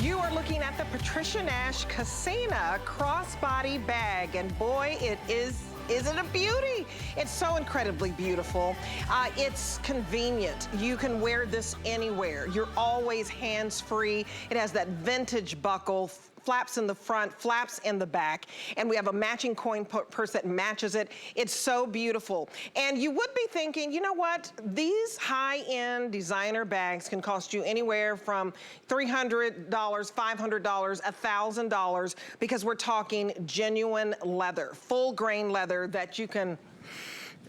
You are looking at the Patricia Nash Cascina Crossbody bag, and boy, isn't it a beauty? It's so incredibly beautiful. It's convenient. You can wear this anywhere. You're always hands-free. It has that vintage buckle, flaps in the front, flaps in the back, and we have a matching coin purse that matches it. It's so beautiful. And you would be thinking, you know what? These high-end designer bags can cost you anywhere from $300, $500, $1,000, because we're talking genuine leather, full grain leather that you can,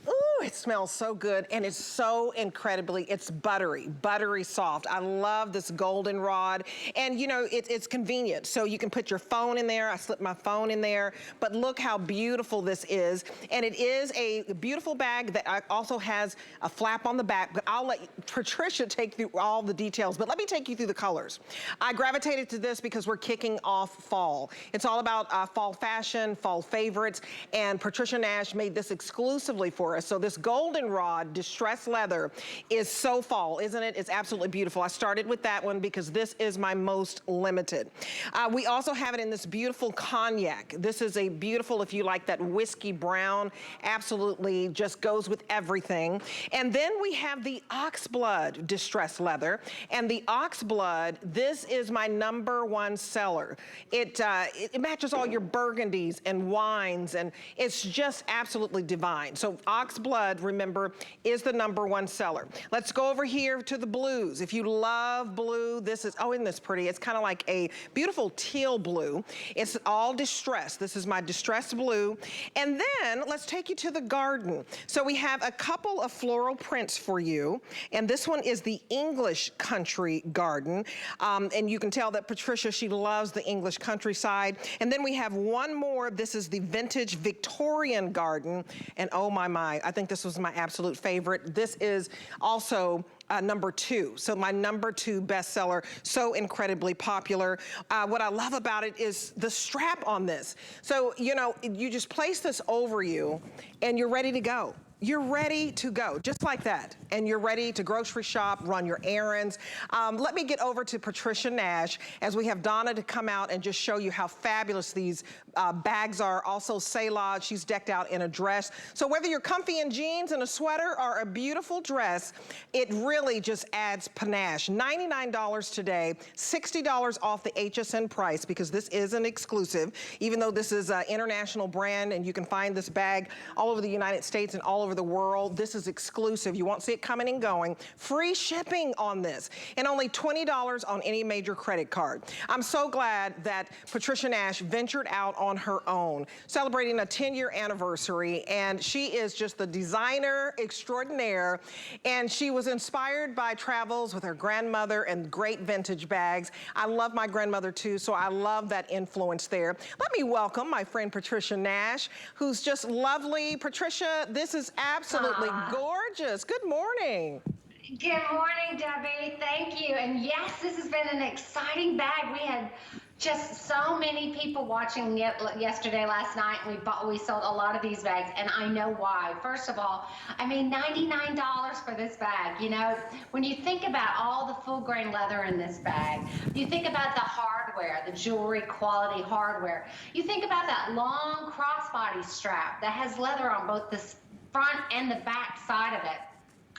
ooh, it smells so good, and it's so incredibly, it's buttery soft. I love this goldenrod, and you know, it's convenient. So you can put your phone in there. I slipped my phone in there, but look how beautiful this is. And it is a beautiful bag that also has a flap on the back, but I'll let Patricia take through all the details, but let me take you through the colors. I gravitated to this because we're kicking off fall. It's all about fall fashion, fall favorites, and Patricia Nash made this exclusively for us. So this goldenrod distressed leather is so fall, isn't it? It's absolutely beautiful. I started with that one because this is my most limited. We also have it in this beautiful cognac. This is a beautiful, if you like that whiskey brown, absolutely just goes with everything. And then we have the oxblood distressed leather. And the oxblood, this is my #1 seller. It matches all your burgundies and wines, and it's just absolutely divine. So oxblood, remember, is the #1 seller. Let's go over here to the blues. If you love blue, this is, oh, isn't this pretty? It's kind of like a beautiful teal blue. It's all distressed. This is my distressed blue. And then let's take you to the garden. So we have a couple of floral prints for you. And this one is the English country garden. And you can tell that Patricia, she loves the English countryside. And then we have one more. This is the vintage Victorian garden. And oh my, I think this was my absolute favorite. This is also #2, so my #2 bestseller, so incredibly popular. What I love about it is the strap on this. So, you know, you just place this over you and you're ready to go. You're ready to go, just like that. And you're ready to grocery shop, run your errands. Let me get over to Patricia Nash as we have Donna to come out and just show you how fabulous these bags are. Also, Selah, she's decked out in a dress. So whether you're comfy in jeans and a sweater or a beautiful dress, it really just adds panache. $99 today, $60 off the HSN price, because this is an exclusive, even though this is an international brand and you can find this bag all over the United States and all over the world. This is exclusive. You won't see it coming and going. Free shipping on this, and only $20 on any major credit card. I'm so glad that Patricia Nash ventured out on her own, celebrating a 10-year anniversary, and she is just the designer extraordinaire, and she was inspired by travels with her grandmother and great vintage bags. I love my grandmother too, so I love that influence there. Let me welcome my friend Patricia Nash, who's just lovely. Patricia, this is absolutely gorgeous. Good morning. Good morning, Debbie. Thank you. And yes, this has been an exciting bag. We had just so many people watching yesterday, last night. We sold a lot of these bags, and I know why. First of all, I mean, $99 for this bag. You know, when you think about all the full grain leather in this bag, you think about the hardware, the jewelry quality hardware. You think about that long crossbody strap that has leather on both the front and the back side of it.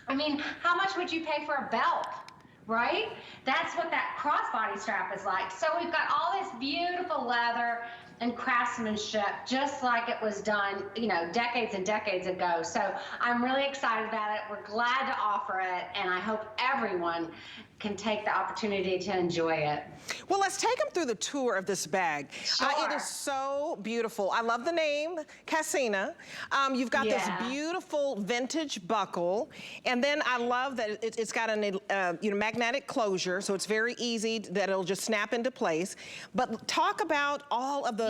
I mean, how much would you pay for a belt, right? That's what that crossbody strap is like. So we've got all this beautiful leather and craftsmanship, just like it was done, you know, decades and decades ago. So I'm really excited about it. We're glad to offer it, and I hope everyone can take the opportunity to enjoy it. Well, let's take them through the tour of this bag. Sure. It is so beautiful. I love the name, Cascina. You've got this beautiful vintage buckle, and then I love that it's got an magnetic closure, so it's very easy that it'll just snap into place. But talk about all of the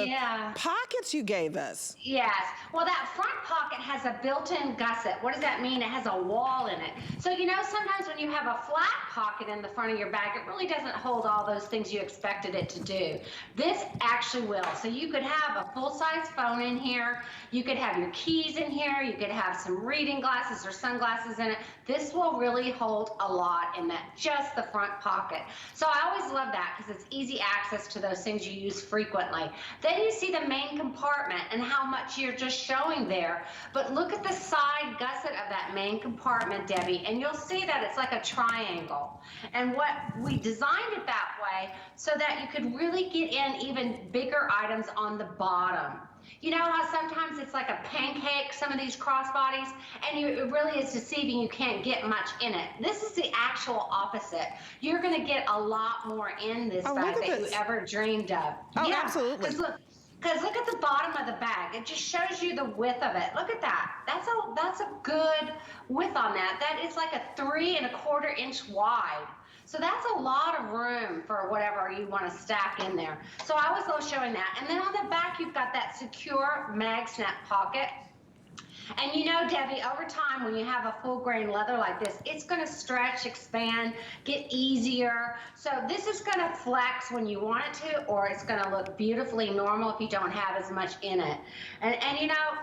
pockets you gave us. Yes. Well, that front pocket has a built-in gusset. What does that mean? It has a wall in it. So, you know, sometimes when you have a flat pocket in in the front of your bag, it really doesn't hold all those things you expected it to do. This actually will. So you could have a full-size phone in here. You could have your keys in here. You could have some reading glasses or sunglasses in it. This will really hold a lot in that, just the front pocket. So I always love that because it's easy access to those things you use frequently. Then you see the main compartment and how much you're just showing there. But look at the side gusset of that main compartment, Debbie, and you'll see that it's like a triangle. And what we designed it that way so that you could really get in even bigger items on the bottom. You know how sometimes it's like a pancake, some of these crossbodies, and it really is deceiving. You can't get much in it. This is the actual opposite. You're going to get a lot more in this bag than you ever dreamed of. Oh, yeah, absolutely. Because look at the bottom of the bag. It just shows you the width of it. Look at that. That's a good width on that. That is like a 3 1/4 inch wide. So that's a lot of room for whatever you want to stack in there. So I always love showing that. And then on the back, you've got that secure mag snap pocket. And you know, Debbie, over time, when you have a full grain leather like this, it's going to stretch, expand, get easier. So this is going to flex when you want it to, or it's going to look beautifully normal if you don't have as much in it. And you know,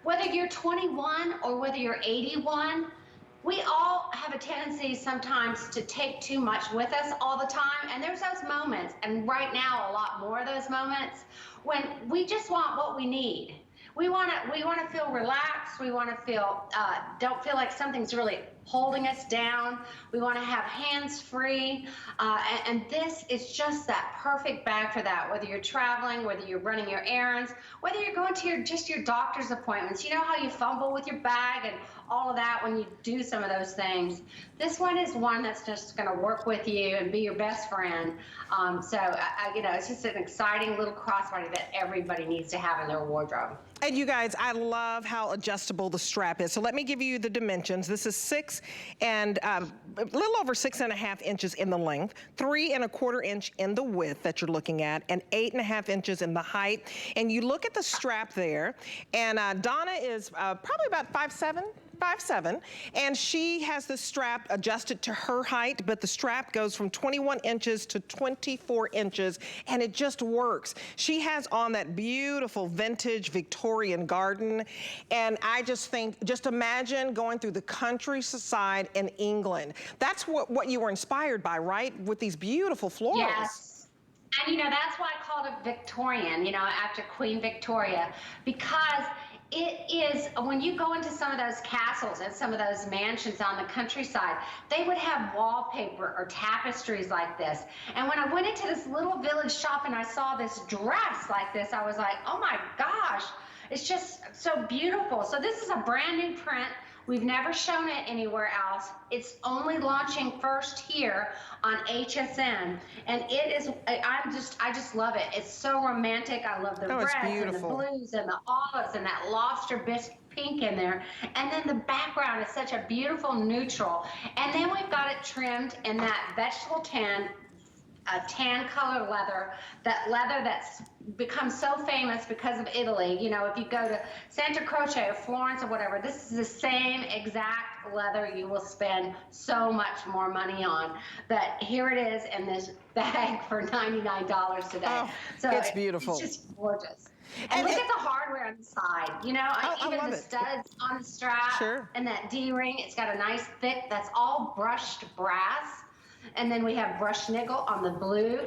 whether you're 21 or whether you're 81, we all have a tendency sometimes to take too much with us all the time. And there's those moments, and right now a lot more of those moments, when we just want what we need. We want to feel relaxed. We want to feel, don't feel like something's really holding us down. We want to have hands free. And this is just that perfect bag for that, whether you're traveling, whether you're running your errands, whether you're going to your doctor's appointments. You know how you fumble with your bag and all of that when you do some of those things. This one is one that's just going to work with you and be your best friend. You know, it's just an exciting little crossbody that everybody needs to have in their wardrobe. And you guys, I love how adjustable the strap is. So let me give you the dimensions. This is 6 and a little over 6.5 inches in the length, 3 1/4 inch in the width that you're looking at, and 8.5 inches in the height. And you look at the strap there, and Donna is probably about 5'7", and she has the strap adjusted to her height, but the strap goes from 21 inches to 24 inches, and it just works. She has on that beautiful vintage Victorian garden, and I just think, just imagine going through the countryside in England. That's what you were inspired by, right? With these beautiful florals. Yes. And you know, that's why I called it Victorian, you know, after Queen Victoria, because it is, when you go into some of those castles and some of those mansions on the countryside, they would have wallpaper or tapestries like this. And when I went into this little village shop and I saw this dress like this, I was like, oh my gosh, it's just so beautiful. So this is a brand new print. We've never shown it anywhere else. It's only launching first here on HSN, and it is, I just love it. It's so romantic. I love the reds and the blues and the olives and that lobster bisque pink in there. And then the background is such a beautiful neutral. And then we've got it trimmed in that vegetable tan, tan color leather, that leather that's become so famous because of Italy. You know, if you go to Santa Croce or Florence or whatever, this is the same exact leather you will spend so much more money on. But here it is in this bag for $99 today. Oh, so it's beautiful. It's just gorgeous. And look at the hardware on the side. You know, even the studs on the strap, and that D-ring, it's got a nice thick, that's all brushed brass. And then we have brushed nickel on the blue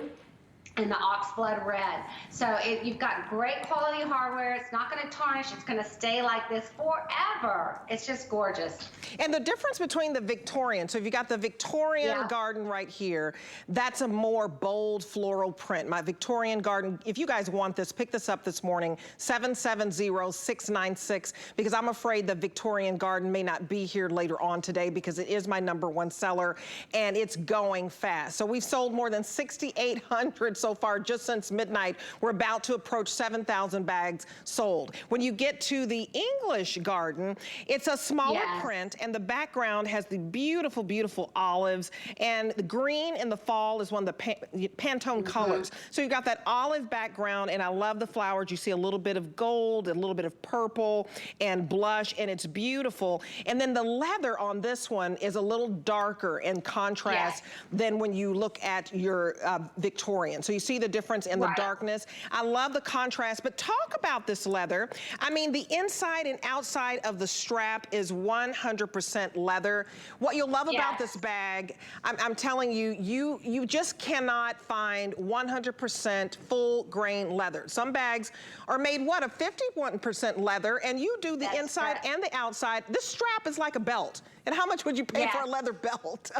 and the oxblood red. So you've got great quality hardware. It's not going to tarnish. It's going to stay like this forever. It's just gorgeous. And the difference between the Victorian, so if you got the Victorian garden right here, that's a more bold floral print. My Victorian garden, if you guys want this, pick this up this morning, 770-696, because I'm afraid the Victorian garden may not be here later on today because it is my #1 seller and it's going fast. So we've sold more than 6,800 so so far, just since midnight, we're about to approach 7,000 bags sold. When you get to the English garden, it's a smaller print, and the background has the beautiful, beautiful olives, and the green in the fall is one of the Pantone colors. So you got that olive background, and I love the flowers. You see a little bit of gold, a little bit of purple, and blush, and it's beautiful. And then the leather on this one is a little darker in contrast than when you look at your Victorian. So you see the difference in the darkness. I love the contrast, but talk about this leather. I mean, the inside and outside of the strap is 100% leather. What you'll love about this bag, I'm telling you, you just cannot find 100% full grain leather. Some bags are made, what, of 51% leather, and you do the inside and the outside. This strap is like a belt. And how much would you pay for a leather belt?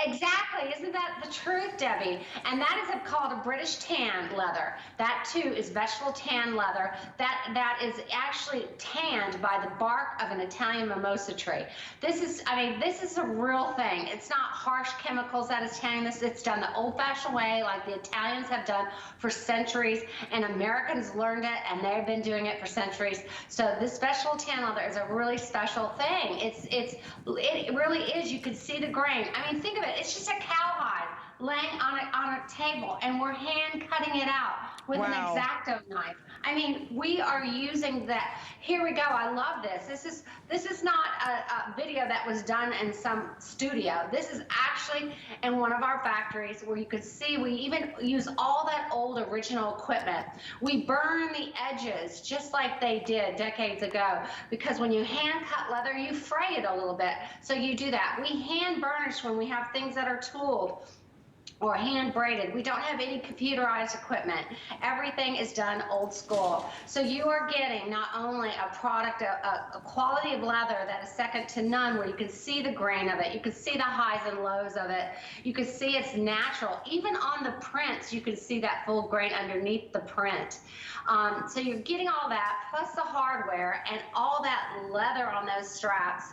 Exactly. Isn't that the truth, Debbie? And that is called a British tan leather. That too is vegetable tan leather. That is actually tanned by the bark of an Italian mimosa tree. This is, I mean, this is a real thing. It's not harsh chemicals that is tanning this. It's done the old-fashioned way, like the Italians have done for centuries, and Americans learned it, and they've been doing it for centuries. So this vegetable tan leather is a really special thing. It really is. You can see the grain. I mean, think of it. It's just a cowhide laying on a table, and we're hand cutting it out with an X-Acto knife. I mean, we are using that. Here we go. I love this. This is not a video that was done in some studio. This is actually in one of our factories where you could see we even use all that old original equipment. We burn the edges just like they did decades ago, because when you hand cut leather, you fray it a little bit. So you do that. We hand burnish when we have things that are tooled or hand braided. We don't have any computerized equipment. Everything is done old school. So you are getting not only a product, a quality of leather that is second to none, where you can see the grain of it, you can see the highs and lows of it, you can see it's natural. Even on the prints, you can see that full grain underneath the print. So you're getting all that, plus the hardware and all that leather on those straps.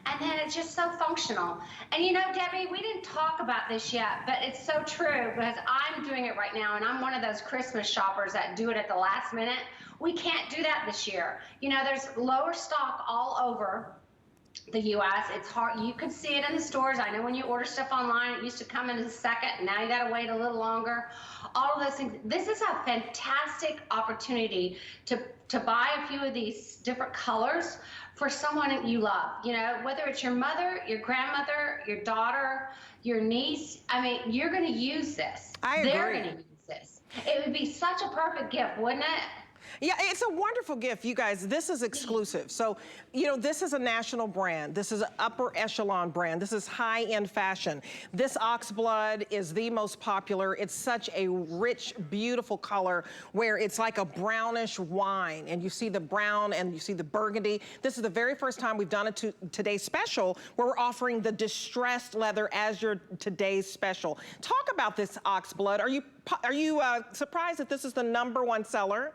And then it's just so functional. And you know, Debbie, we didn't talk about this yet, but it's so true, because I'm doing it right now, and I'm one of those Christmas shoppers that do it at the last minute. We can't do that this year. You know, there's lower stock all over the U.S. It's hard. You can see it in the stores. I know when you order stuff online, it used to come in a second, and now you got to wait a little longer. All of those things. This is a fantastic opportunity to buy a few of these different colors for someone you love. You know, whether it's your mother, your grandmother, your daughter, your niece. I mean, you're going to use this. They're going to use this. It would be such a perfect gift, wouldn't it? Yeah, it's a wonderful gift, you guys. This is exclusive. So, you know, this is a national brand. This is an upper echelon brand. This is high-end fashion. This oxblood is the most popular. It's such a rich, beautiful color where it's like a brownish wine, and you see the brown and you see the burgundy. This is the very first time we've done it to today's special, where we're offering the distressed leather as your today's special. Talk about this oxblood. Are you surprised that this is the #1 seller?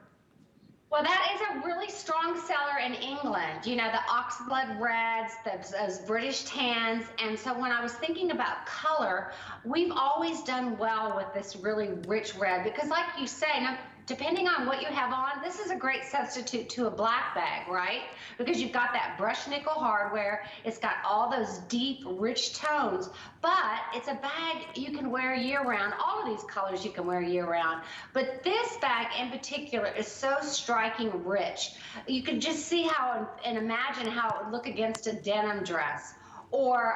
Well, that is a really strong seller in England. You know, the oxblood reds, those British tans. And so when I was thinking about color, we've always done well with this really rich red, because like you say, now, depending on what you have on, this is a great substitute to a black bag, right? Because you've got that brushed nickel hardware. It's got all those deep, rich tones, but it's a bag you can wear year-round. All of these colors you can wear year-round. But this bag in particular is so striking rich. You can just see how and imagine how it would look against a denim dress, or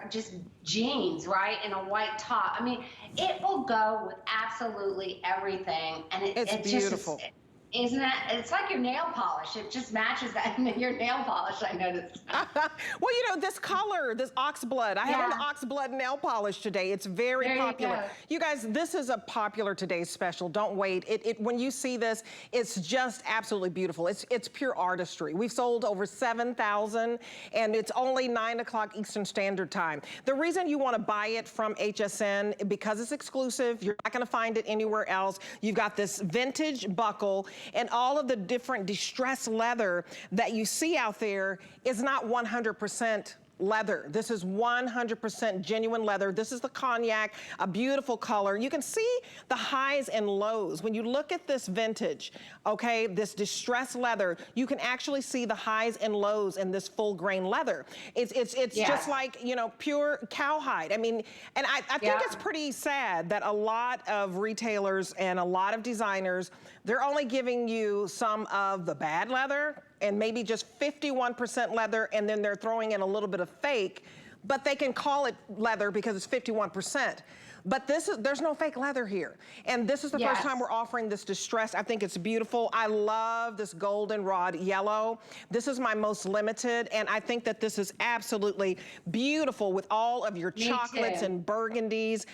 just jeans, right, and a white top. I mean, it will go with absolutely everything, and it's beautiful. Just, isn't it? It's like your nail polish. It just matches that your nail polish, I noticed. Well, you know, this color, this oxblood. I have an oxblood nail polish today. It's very popular. You guys, this is a popular today's special. Don't wait. When you see this, it's just absolutely beautiful. It's pure artistry. We've sold over 7,000, and it's only 9 o'clock Eastern Standard Time. The reason you want to buy it from HSN, because it's exclusive. You're not going to find it anywhere else. You've got this vintage buckle, and all of the different distressed leather that you see out there is not 100% leather. This is 100% genuine leather. This is the cognac, a beautiful color. You can see the highs and lows. When you look at this vintage, okay, this distressed leather, you can actually see the highs and lows in this full grain leather. It's Yes. just like, you know, pure cowhide. I mean, and I think Yeah. it's pretty sad that a lot of retailers and a lot of designers, they're only giving you some of the bad leather and maybe just 51% leather, and then they're throwing in a little bit of fake, but they can call it leather because it's 51%. But there's no fake leather here. And this is the first time we're offering this distressed. I think it's beautiful. I love this goldenrod yellow. This is my most limited, and I think that this is absolutely beautiful with all of your chocolates and burgundies.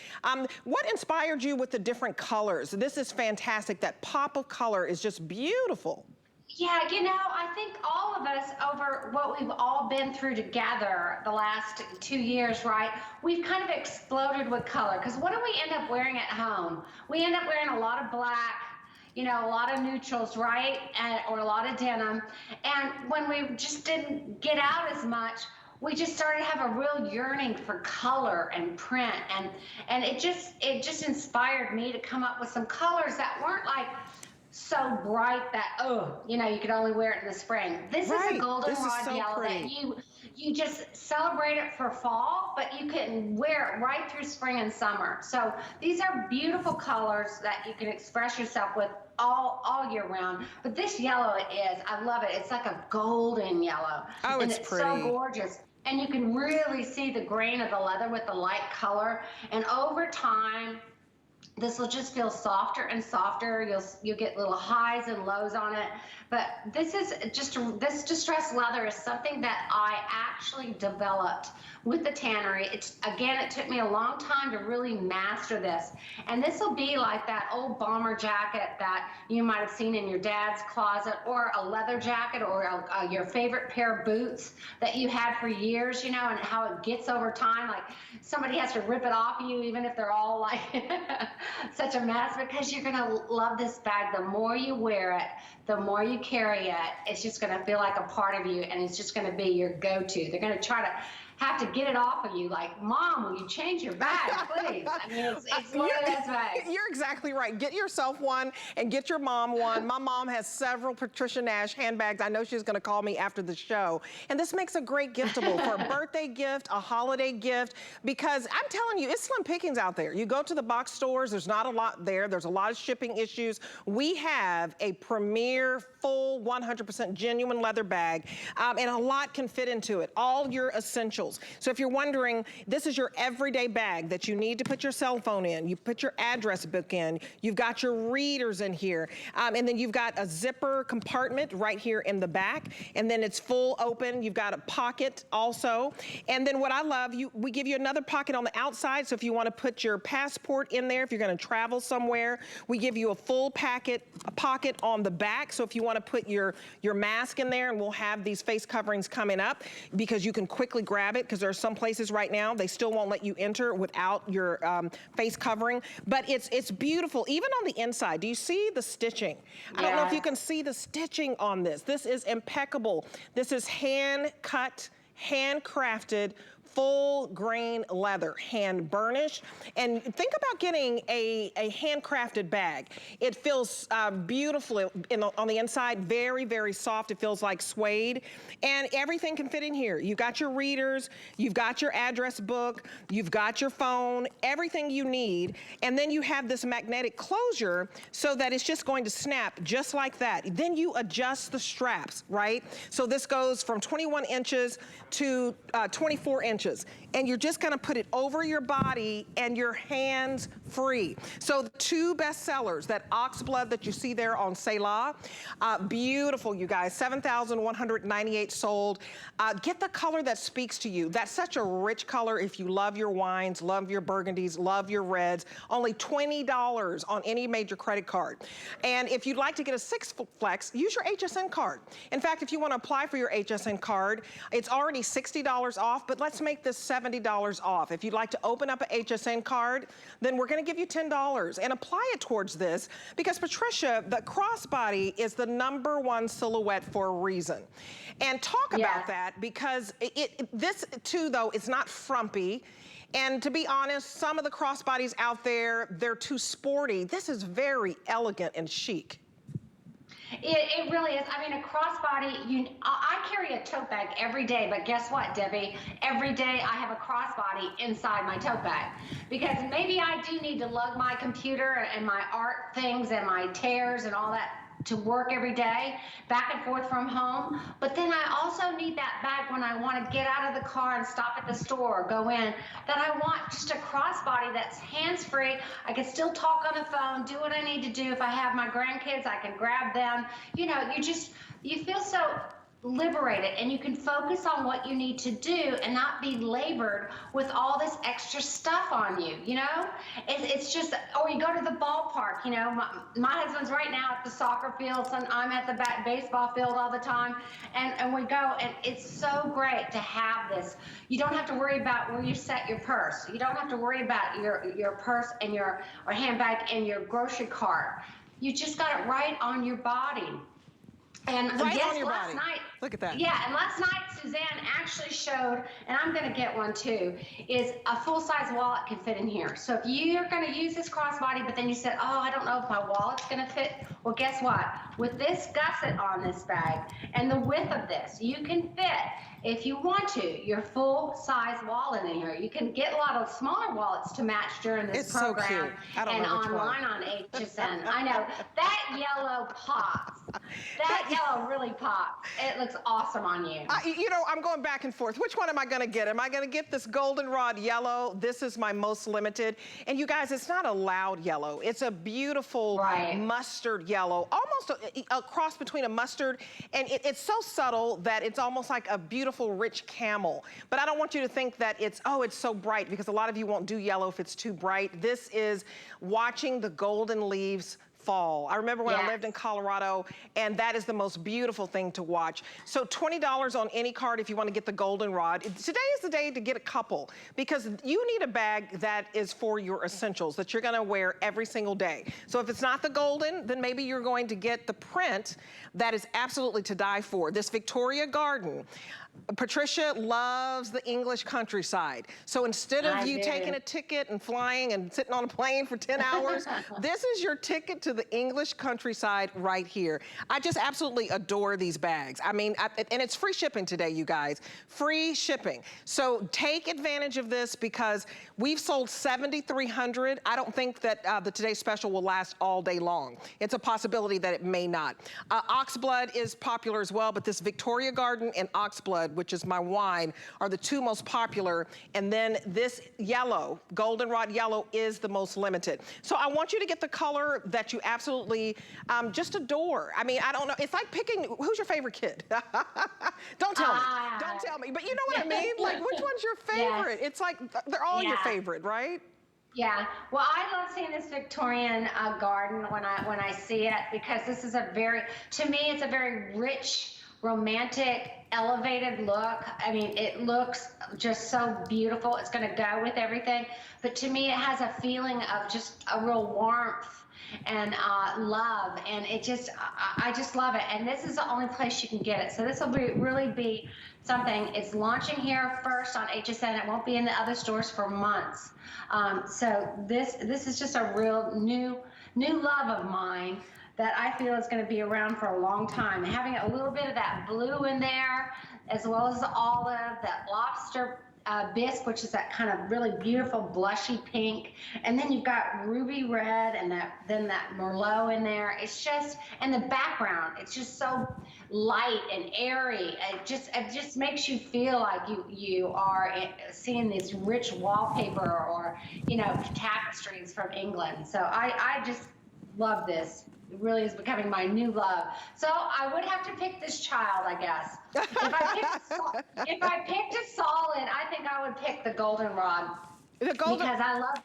What inspired you with the different colors? This is fantastic. That pop of color is just beautiful. Yeah, you know, I think all of us, over what we've all been through together the last 2 years, right? We've kind of exploded with color. Because what do we end up wearing at home? We end up wearing a lot of black, you know, a lot of neutrals, right? Or a lot of denim. And when we just didn't get out as much, we just started to have a real yearning for color and print. And it just inspired me to come up with some colors that weren't like so bright that, oh, you know, you could only wear it in the spring. This is a goldenrod yellow that you just celebrate it for fall, but you can wear it right through spring and summer. So these are beautiful colors that you can express yourself with all year round. But this yellow, it is. I love it. It's like a golden yellow. Oh, and it's pretty. So gorgeous. And you can really see the grain of the leather with the light color. And over time, this will just feel softer and softer. You'll get little highs and lows on it. But this distressed leather is something that I actually developed with the tannery. It took me a long time to really master this. And this will be like that old bomber jacket that you might have seen in your dad's closet, or a leather jacket, or your favorite pair of boots that you had for years, you know, and how it gets over time. Like somebody has to rip it off you, even if they're all like such a mess, because you're going to love this bag. The more you wear it, the more you carry it, it's just going to feel like a part of you, and it's just going to be your go-to. They're going to try to have to get it off of you, like, Mom, will you change your bag, please? I mean, it's one of those bags. You're exactly right. Get yourself one and get your mom one. My mom has several Patricia Nash handbags. I know she's going to call me after the show. And this makes a great giftable for a birthday gift, a holiday gift, because I'm telling you, it's slim pickings out there. You go to the box stores, there's not a lot there. There's a lot of shipping issues. We have a premier, full, 100% genuine leather bag, and a lot can fit into it. All your essentials. So if you're wondering, this is your everyday bag that you need to put your cell phone in. You put your address book in. You've got your readers in here. And then you've got a zipper compartment right here in the back. And then it's full open. You've got a pocket also. And then what I love, we give you another pocket on the outside. So if you want to put your passport in there, if you're going to travel somewhere, we give you a full pocket on the back. So if you want to put your mask in there, and we'll have these face coverings coming up, because you can quickly grab it, because there are some places right now they still won't let you enter without your face covering. But it's beautiful. Even on the inside, do you see the stitching? I don't know if you can see the stitching on this. This is impeccable. This is hand cut, handcrafted, full grain leather, hand burnished. And think about getting a handcrafted bag. It feels beautiful on the inside, very, very soft. It feels like suede, and everything can fit in here. You've got your readers, you've got your address book, you've got your phone, everything you need. And then you have this magnetic closure so that it's just going to snap just like that. Then you adjust the straps, right? So this goes from 21 inches to 24 inches. And you're just gonna put it over your body and your hands free. So the two best sellers, that oxblood that you see there on Selah, beautiful, you guys, 7,198 sold. Get the color that speaks to you. That's such a rich color if you love your wines, love your burgundies, love your reds. Only $20 on any major credit card. And if you'd like to get a 6 flex, use your HSN card. In fact, if you want to apply for your HSN card, it's already $60 off, but let's make this $70 $70 off. If you'd like to open up an HSN card, then we're gonna give you $10 and apply it towards this, because Patricia, the crossbody is the #1 silhouette for a reason. And talk about that, because this too, though, is not frumpy. And to be honest, some of the crossbodies out there, they're too sporty. This is very elegant and chic. It really is. I mean, a crossbody, I carry a tote bag every day, but guess what, Debbie? Every day I have a crossbody inside my tote bag, because maybe I do need to lug my computer and my art things and my tears and all that to work every day, back and forth from home. But then I also need that bag when I want to get out of the car and stop at the store or go in, that I want just a crossbody that's hands-free. I can still talk on the phone, do what I need to do. If I have my grandkids, I can grab them. You know, you feel so liberated, and you can focus on what you need to do and not be labored with all this extra stuff on you, you know? It's just, or you go to the ballpark, you know, my husband's right now at the soccer field, and I'm at the baseball field all the time, and we go, and it's so great to have this. You don't have to worry about where you set your purse. You don't have to worry about your purse and your handbag and your grocery cart. You just got it right on your body. And right yes, on your last body. night, Look at that. Yeah, and last night Suzanne actually showed, and I'm going to get one too, is a full-size wallet can fit in here. So if you're going to use this crossbody, but then you said, oh, I don't know if my wallet's going to fit, well, guess what? With this gusset on this bag and the width of this, you can fit, if you want to, your full-size wallet in here. You can get a lot of smaller wallets to match during this program. So cute. I don't and know which online one. on HSN. I know that yellow pops. That yellow really pops. It looks awesome on you. You know, I'm going back and forth. Which one am I gonna get? Am I gonna get this goldenrod yellow? This is my most limited. And you guys, it's not a loud yellow. It's a beautiful mustard yellow, almost a cross between a mustard, and it's so subtle that it's almost like a beautiful, rich camel. But I don't want you to think that it's so bright, because a lot of you won't do yellow if it's too bright. This is watching the golden leaves fall. I remember when I lived in Colorado, and that is the most beautiful thing to watch. So $20 on any card if you want to get the goldenrod. Today is the day to get a couple, because you need a bag that is for your essentials, that you're going to wear every single day. So if it's not the golden, then maybe you're going to get the print that is absolutely to die for. This Victoria Garden. Patricia loves the English countryside. So instead of you taking a ticket and flying and sitting on a plane for 10 hours, this is your ticket to the English countryside right here. I just absolutely adore these bags. I mean, and it's free shipping today, you guys. Free shipping. So take advantage of this, because we've sold 7,300. I don't think that the Today Special will last all day long. It's a possibility that it may not. Oxblood is popular as well, but this Victoria Garden and Oxblood, which is my wine, are the two most popular. And then this yellow, goldenrod yellow, is the most limited. So I want you to get the color that you absolutely just adore. I mean, I don't know. It's like picking, who's your favorite kid? Don't tell me. Don't tell me. But you know what I mean? Like, which one's your favorite? It's like, they're all your favorite, right? Yeah, well, I love seeing this Victorian garden when I see it, because this is a very, to me, it's a very rich, romantic, elevated look. I mean, it looks just so beautiful. It's going to go with everything. But to me, it has a feeling of just a real warmth and love, and it just, I just love it. And this is the only place you can get it. So this will really be something. It's launching here first on HSN. It won't be in the other stores for months. So this is just a real new love of mine that I feel is going to be around for a long time. Having a little bit of that blue in there, as well as the olive, that lobster bisque, which is that kind of really beautiful blushy pink, and then you've got ruby red, and then that Merlot in there. It's just, and the background, it's just so light and airy. It just makes you feel like you are seeing this rich wallpaper, or tapestries from England. So I just love this. It really is becoming my new love. So I would have to pick this child, I guess. If I picked a solid, I think I would pick the goldenrod. Because I love,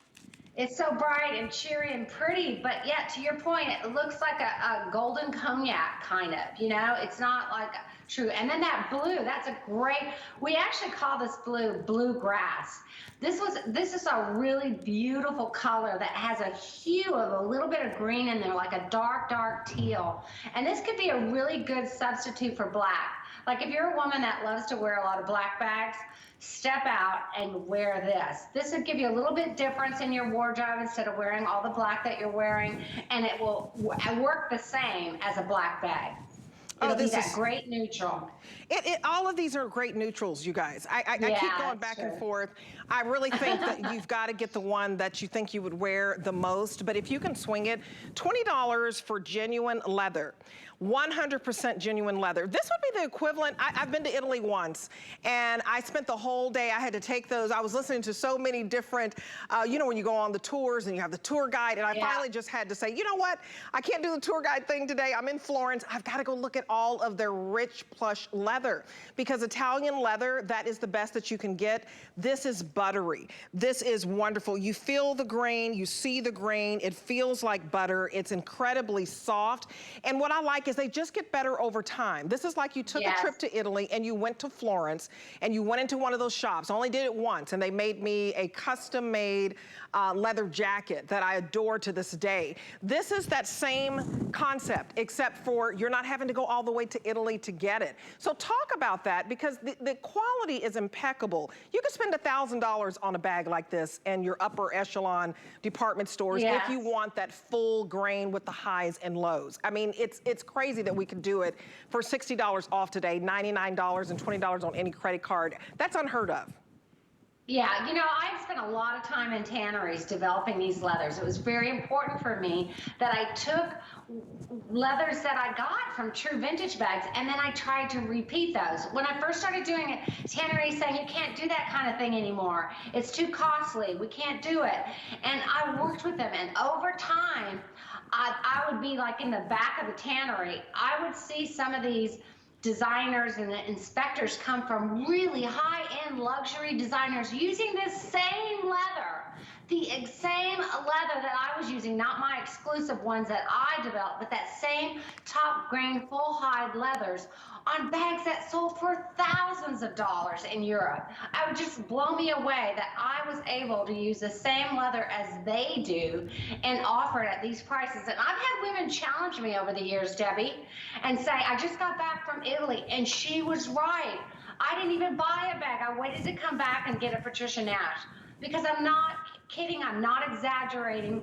it's so bright and cheery and pretty, but yet, to your point, it looks like a golden cognac, kind of, It's not like true. And then that blue, that's a great, we actually call this blue bluegrass. This is a really beautiful color that has a hue of a little bit of green in there, like a dark teal. And this could be a really good substitute for black. Like if you're a woman that loves to wear a lot of black bags, step out and wear this. This will give you a little bit difference in your wardrobe instead of wearing all the black that you're wearing, and it will work the same as a black bag. It'll be that great neutral. All of these are great neutrals, you guys. I keep going back and forth. I really think that you've got to get the one that you think you would wear the most, but if you can swing it, $20 for genuine leather. 100% genuine leather. This would be the equivalent. I've been to Italy once, and I spent the whole day, I had to take those. I was listening to so many different, you know, when you go on the tours and you have the tour guide, and I finally just had to say, you know what? I can't do the tour guide thing today. I'm in Florence. I've got to go look at all of their rich plush leather, because Italian leather, that is the best that you can get. This is buttery. This is wonderful. You feel the grain, you see the grain. It feels like butter. It's incredibly soft. And what I like is they just get better over time. This is like you took a trip to Italy and you went to Florence and you went into one of those shops. I only did it once, and they made me a custom-made leather jacket that I adore to this day. This is that same concept, except for you're not having to go all the way to Italy to get it. So talk about that, because the quality is impeccable. You could spend $1,000 on a bag like this in your upper echelon department stores if you want that full grain with the highs and lows. I mean, it's crazy that we could do it for $60 off today, $99 and $20 on any credit card. That's unheard of. Yeah, you know, I've spent a lot of time in tanneries developing these leathers. It was very important for me that I took leathers that I got from true vintage bags, and then I tried to repeat those. When I first started doing it, tanneries saying, you can't do that kind of thing anymore. It's too costly. We can't do it. And I worked with them, and over time, I would be like in the back of the tannery. I would see some of these designers and the inspectors come from really high-end luxury designers using this same leather, the same leather that I was using, not my exclusive ones that I developed, but that same top grain full hide leathers on bags that sold for thousands of dollars in Europe. It would just blow me away that I was able to use the same leather as they do and offer it at these prices. And I've had women challenge me over the years, Debbie, and say, I just got back from Italy, and she was right. I didn't even buy a bag. I waited to come back and get a Patricia Nash, because I'm not kidding. I'm not exaggerating.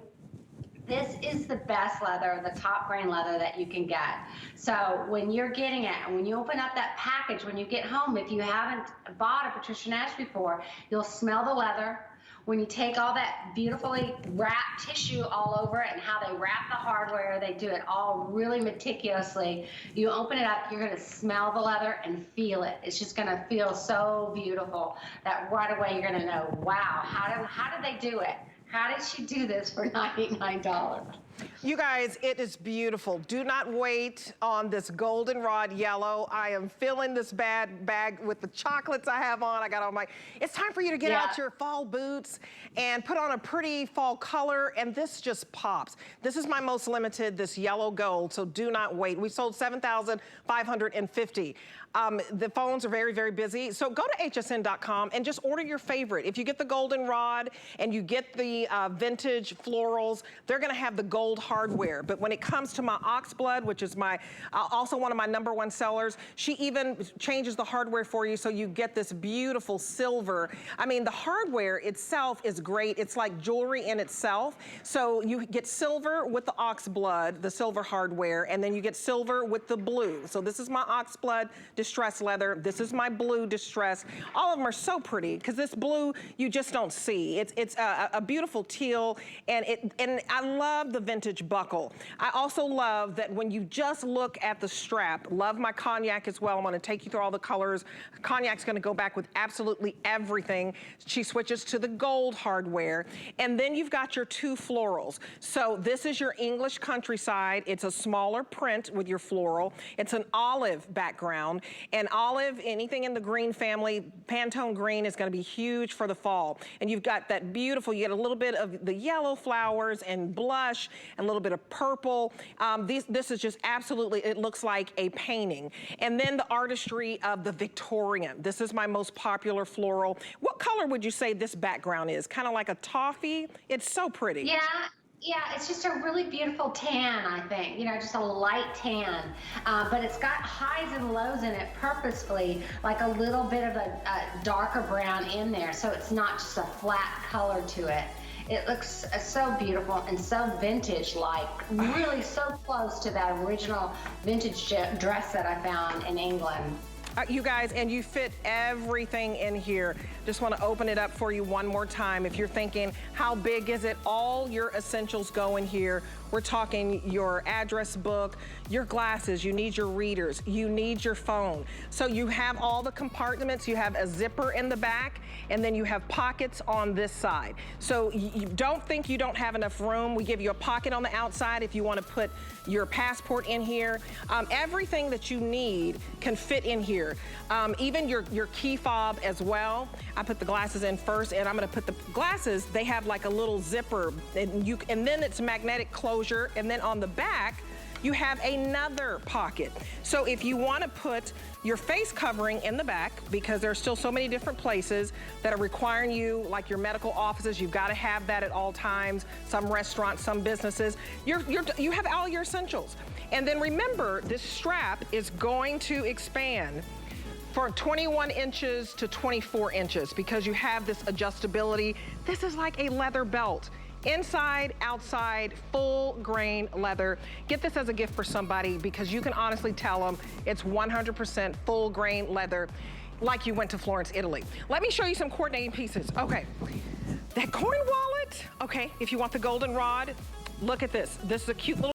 This is the best leather, the top grain leather that you can get. So when you're getting it, and when you open up that package, when you get home, if you haven't bought a Patricia Nash before, you'll smell the leather. When you take all that beautifully wrapped tissue all over it, and how they wrap the hardware, they do it all really meticulously. You open it up, you're gonna smell the leather and feel it. It's just gonna feel so beautiful that right away you're gonna know, wow, how did they do it? How did she do this for $99? You guys, it is beautiful. Do not wait on this goldenrod yellow. I am filling this bag with the chocolates I have on. I got all my, it's time for you to get out your fall boots and put on a pretty fall color, and this just pops. This is my most limited, this yellow gold, so do not wait. We sold 7,550. The phones are very, very busy. So go to hsn.com and just order your favorite. If you get the goldenrod and you get the vintage florals, they're gonna have the gold hardware. But when it comes to my oxblood, which is my also one of my #1 sellers, she even changes the hardware for you so you get this beautiful silver. I mean, the hardware itself is great. It's like jewelry in itself. So you get silver with the oxblood, the silver hardware, and then you get silver with the blue. So this is my oxblood distress leather. This is my blue distress. All of them are so pretty, because this blue you just don't see. It's a beautiful teal, and I love the vintage buckle. I also love that when you just look at the strap, love my cognac as well. I'm gonna take you through all the colors. Cognac's gonna go back with absolutely everything. She switches to the gold hardware, and then you've got your 2 florals. So this is your English countryside. It's a smaller print with your floral. It's an olive background, and olive, anything in the green family, Pantone green is gonna be huge for the fall. And you've got that beautiful, you get a little bit of the yellow flowers and blush, and a little bit of purple. This is just absolutely, it looks like a painting. And then the artistry of the Victorian. This is my most popular floral. What color would you say this background is? Kind of like a toffee? It's so pretty. Yeah. Yeah, it's just a really beautiful tan, I think. You know, just a light tan. But it's got highs and lows in it purposefully, like a little bit of a darker brown in there. So it's not just a flat color to it. It looks so beautiful and so vintage-like, really so close to that original vintage dress that I found in England. You guys, and you fit everything in here. Just want to open it up for you one more time. If you're thinking, how big is it? All your essentials go in here. We're talking your address book, your glasses, you need your readers, you need your phone. So you have all the compartments, you have a zipper in the back, and then you have pockets on this side. So you don't think you don't have enough room. We give you a pocket on the outside if you want to put your passport in here. Everything that you need can fit in here. Even your key fob as well. I put the glasses in first, and I'm gonna put the glasses, they have like a little zipper, and then it's magnetic closure, and then on the back, you have another pocket. So if you want to put your face covering in the back, because there's still so many different places that are requiring you, like your medical offices, you've got to have that at all times, some restaurants, some businesses, you have all your essentials. And then remember, this strap is going to expand from 21 inches to 24 inches because you have this adjustability. This is like a leather belt. Inside, outside, full grain leather. Get this as a gift for somebody because you can honestly tell them it's 100% full grain leather, like you went to Florence, Italy. Let me show you some coordinating pieces. Okay, that coin wallet, okay, if you want the golden rod, look at this. This is a cute little